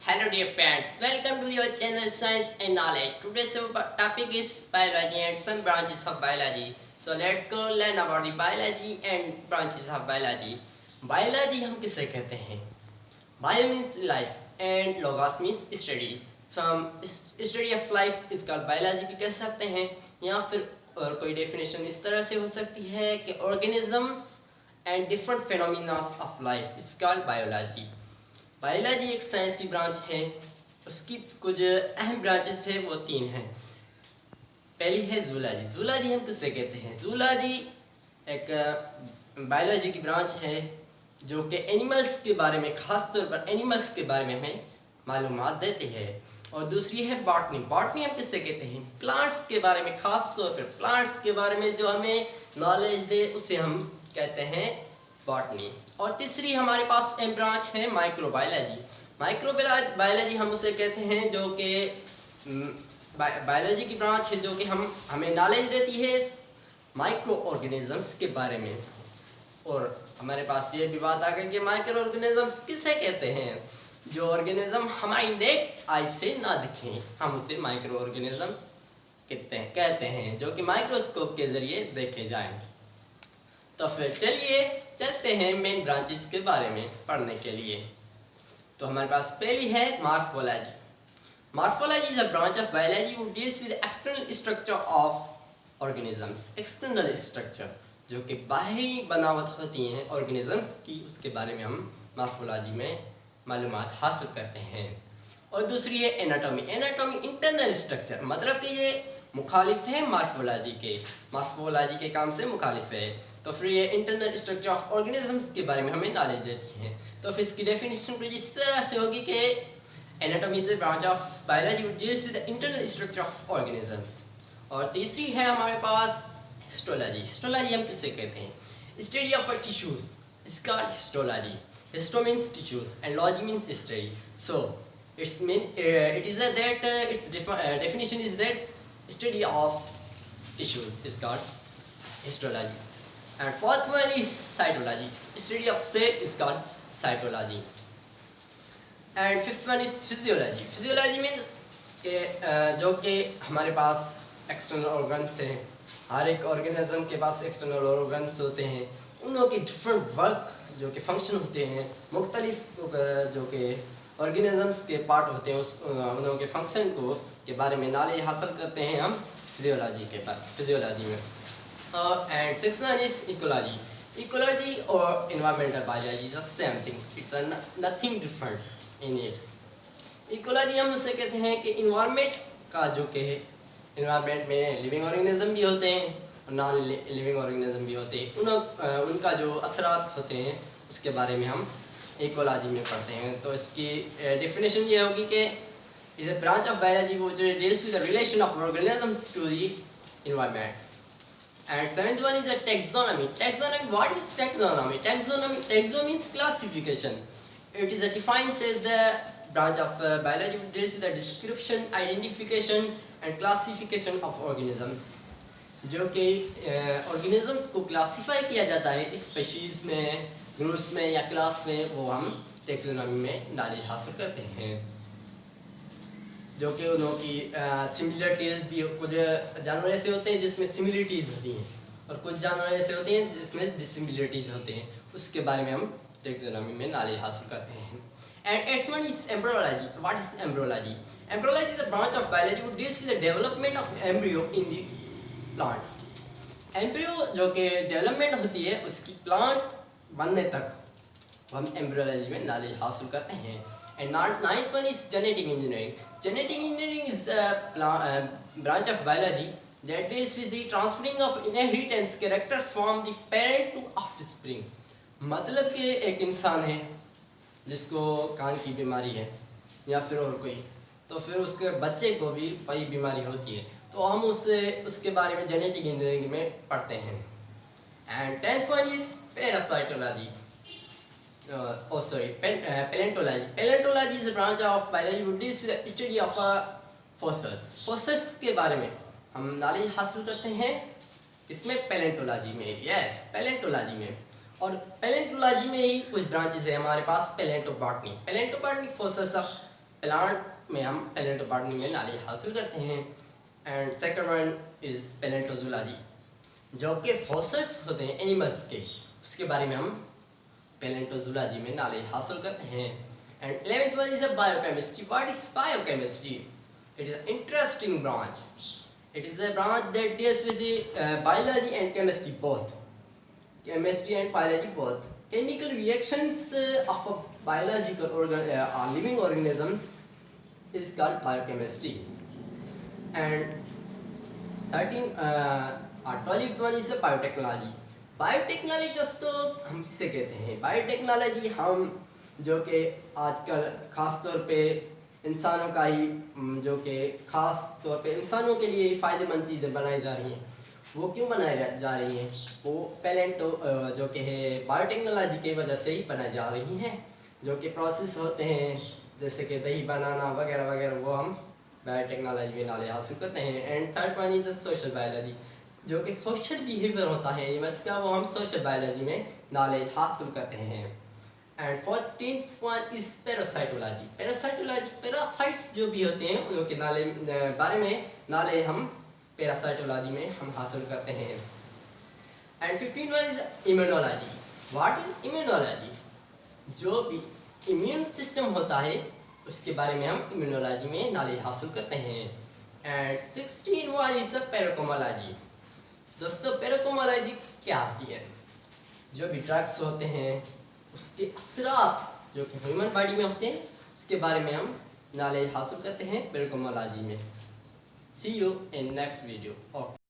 Hello dear friends, welcome to your channel Science and Knowledge. Today's topic is biology and some branches of biology. So let's go learn about the biology and branches of biology. Biology हम किसे कहते हैं? Bio means life and logos means study. Some study of life is called biology भी कह सकते हैं या फिर और कोई definition इस तरह से हो सकती है कि organisms and different phenomena of life is called biology. Biology एक साइंस की ब्रांच है। उसकी कुछ अहम ब्रांचेस है, वो तीन हैं। पहली है जूलॉजी। जूलॉजी हम किससे कहते हैं? जूलॉजी एक बायोलॉजी की ब्रांच है जो कि एनिमल्स के बारे में, ख़ास तौर पर एनिमल्स के बारे में हमें मालूमात देती है। और दूसरी है बॉटनी। बॉटनी हम किससे कहते हैं? प्लांट्स के बारे में, ख़ास तौर पर प्लांट्स के बारे में जो हमें नॉलेज दे उसे हम कहते हैं बॉटनी। और तीसरी हमारे पास एम ब्रांच है माइक्रोबायोलॉजी। माइक्रोबायोलॉजी हम उसे कहते हैं जो कि बायोलॉजी की ब्रांच है जो कि हमें नॉलेज देती है माइक्रो ऑर्गेनिजम्स के बारे में। और हमारे पास ये भी बात आ गई कि माइक्रो ऑर्गेनिजम्स किसे कहते हैं? जो ऑर्गेनिज्म हमारी नेक्ड आई से ना दिखें, हम उसे माइक्रो ऑर्गेनिजम्स कहते हैं जो कि माइक्रोस्कोप के जरिए देखे जाएं। तो फिर चलिए चलते हैं मेन ब्रांचेस के बारे में पढ़ने के लिए। तो हमारे पास पहली है morphology. Morphology is a branch of biology which deals with external structure of organisms. External structure जो कि बाहरी बनावट होती हैं ऑर्गेनिजम्स की, उसके बारे में हम मॉर्फोलॉजी में मालूमात हासिल करते हैं। और दूसरी है एनाटॉमी। एनाटॉमी इंटरनल स्ट्रक्चर, मतलब कि ये मुखालिफ है मॉर्फोलॉजी के काम से मुखालिफ है। तो फिर ये इंटरनल स्ट्रक्चर ऑफ ऑर्गेनिजम्स के बारे में हमें नॉलेज देती है। तो फिर इसकी डेफिनेशन कुछ इस तरह से होगी कि anatomy is a branch of biology which deals with the internal structure of organisms. और तीसरी है हमारे पास हिस्टोलॉजी। हिस्टोलॉजी हम किसे कहते हैं? Study of tissues is called histology. Histo means tissues and logy means study. So it is that its definition is that study of tissues is called histology. And fourth one is cytology. Study of cell is called cytology. And fifth one is physiology. Physiology means कि जो कि हमारे पास external organs हैं। हर एक organism के पास external organs होते हैं। उनों के डिफरेंट वर्क जो कि फंक्शन होते हैं, मुख्तलिफ जो कि ऑर्गेनिजम्स के पार्ट होते हैं, उनों के फंक्शन के बारे में नॉलेज हासिल करते हैं हम फिजियोलॉजी में। And six one is ecology. Ecology और environmental biology is the same thing, it's nothing different in it's. Ecology हम उसे कहते हैं कि इन्वायरमेंट का जो कि इन्वायरमेंट में लिविंग ऑर्गेनिज्म भी होते हैं और नॉन लिविंग ऑर्गेनिज्म भी होते हैं, उनका जो असरात होते हैं उसके बारे में हम इकोलॉजी में पढ़ते हैं। तो इसकी डेफिनेशन ये होगी कि is a branch of biology which deals with the relation of organisms to the environment. And seventh one is a taxonomy. Taxonomy, what is taxonomy? Taxo means classification. It is defined as the branch of biology which deals with the description, identification and classification of organisms. जो कि organisms को classify किया जाता है species में, groups में या class में, वो हम टैक्सोनॉमी में नॉलेज हासिल करते हैं। जो कि उनकी सिमिलरिटीज़ भी, कुछ जानवर ऐसे होते हैं जिसमें सिमिलरिटीज़ होती हैं और कुछ जानवर ऐसे होते हैं जिसमें डिसिमिलरिटीज़ होते हैं, उसके बारे में हम टैक्सोनॉमी में नॉलेज हासिल करते हैं। And eight one is embryology. What is embryology? Embryology is a branch of biology which deals with the development of embryo in the plant. Embryo जो कि डेवलपमेंट होती है उसकी प्लांट बनने तक हम एम्ब्रियोलॉजी में नॉलेज हासिल करते हैं। And ninth one is genetic engineering. Genetic engineering is a branch of biology that deals with the transferring of inheritance character from the parent to offspring. मतलब कि एक इंसान है जिसको कान की बीमारी है या फिर और कोई, तो फिर उसके बच्चे को भी वही बीमारी होती है, तो हम उसके बारे में जेनेटिक इंजीनियरिंग में पढ़ते हैं। And tenth one is parasitology. paleontology. Paleontology is a branch of biology which deals with the study of fossils. Fossils के बारे में हम नॉलेज हासिल करते हैं इसमें पैलेंटोलॉजी में। यस, पैलेंटोलॉजी में। और पैलेंटोलॉजी में ही कुछ ब्रांचेस है हमारे पास। पैलेंटोबॉटनी। पैलेंटोबॉटनी फोसल्स ऑफ प्लांट में हम पैलेंटोबॉटनी में नॉलेज हासिल करते हैं। एंड सेकंड वन इज पैलेंटोजूलॉजी, जो कि फॉसिल्स होते हैं एनिमल्स के, उसके बारे में हम पैलेंटोजूलॉजी में नॉलेज हासिल करते हैं। And 11th one is a biochemistry. What is biochemistry? It is an interesting branch. It is a branch that deals with the biology and chemistry both. Chemistry and biology both. Chemical reactions of a biological living organisms is called biochemistry. And 12th one is a biotechnology. Biotechnology दोस्तों हम किसे कहते हैं? Biotechnology हम जो कि आजकल खास तौर पे इंसानों का ही जो कि खास तौर पे इंसानों के लिए फ़ायदेमंद चीज़ें बनाई जा रही हैं। वो क्यों बनाई जा रही हैं? वो पैलेंटो जो कि है बायोटेक्नोलॉजी की वजह से ही बनाई जा रही हैं। जो कि प्रोसेस होते हैं जैसे कि दही बनाना वगैरह वगैरह, वो हम बायोटेक्नोलॉजी में नॉलेज हासिल करते हैं। And third one is social biology, जो कि सोशल बिहेवियर होता है एनिमल्स का, वो हम सोशल बायोलॉजी में नॉलेज हासिल करते हैं। And 14th one is parasitology. Parasitology, parasites जो भी होते हैं उनके बारे में नॉलेज हम पैरासाइटोलॉजी में हम हासिल करते हैं। And 15th one is immunology. What is immunology? जो भी इम्यून सिस्टम होता है उसके बारे में हम इम्यूनोलॉजी में नॉलेज हासिल करते हैं। And 16th one is pharmacology. दोस्तों पैराकोमोलॉजी क्या होती है? जो भी ड्रग्स होते हैं उसके असरात जो कि ह्यूमन बॉडी में होते हैं उसके बारे में हम नॉलेज हासिल करते हैं पैराकोमोलॉजी में। See you in next video. Okay.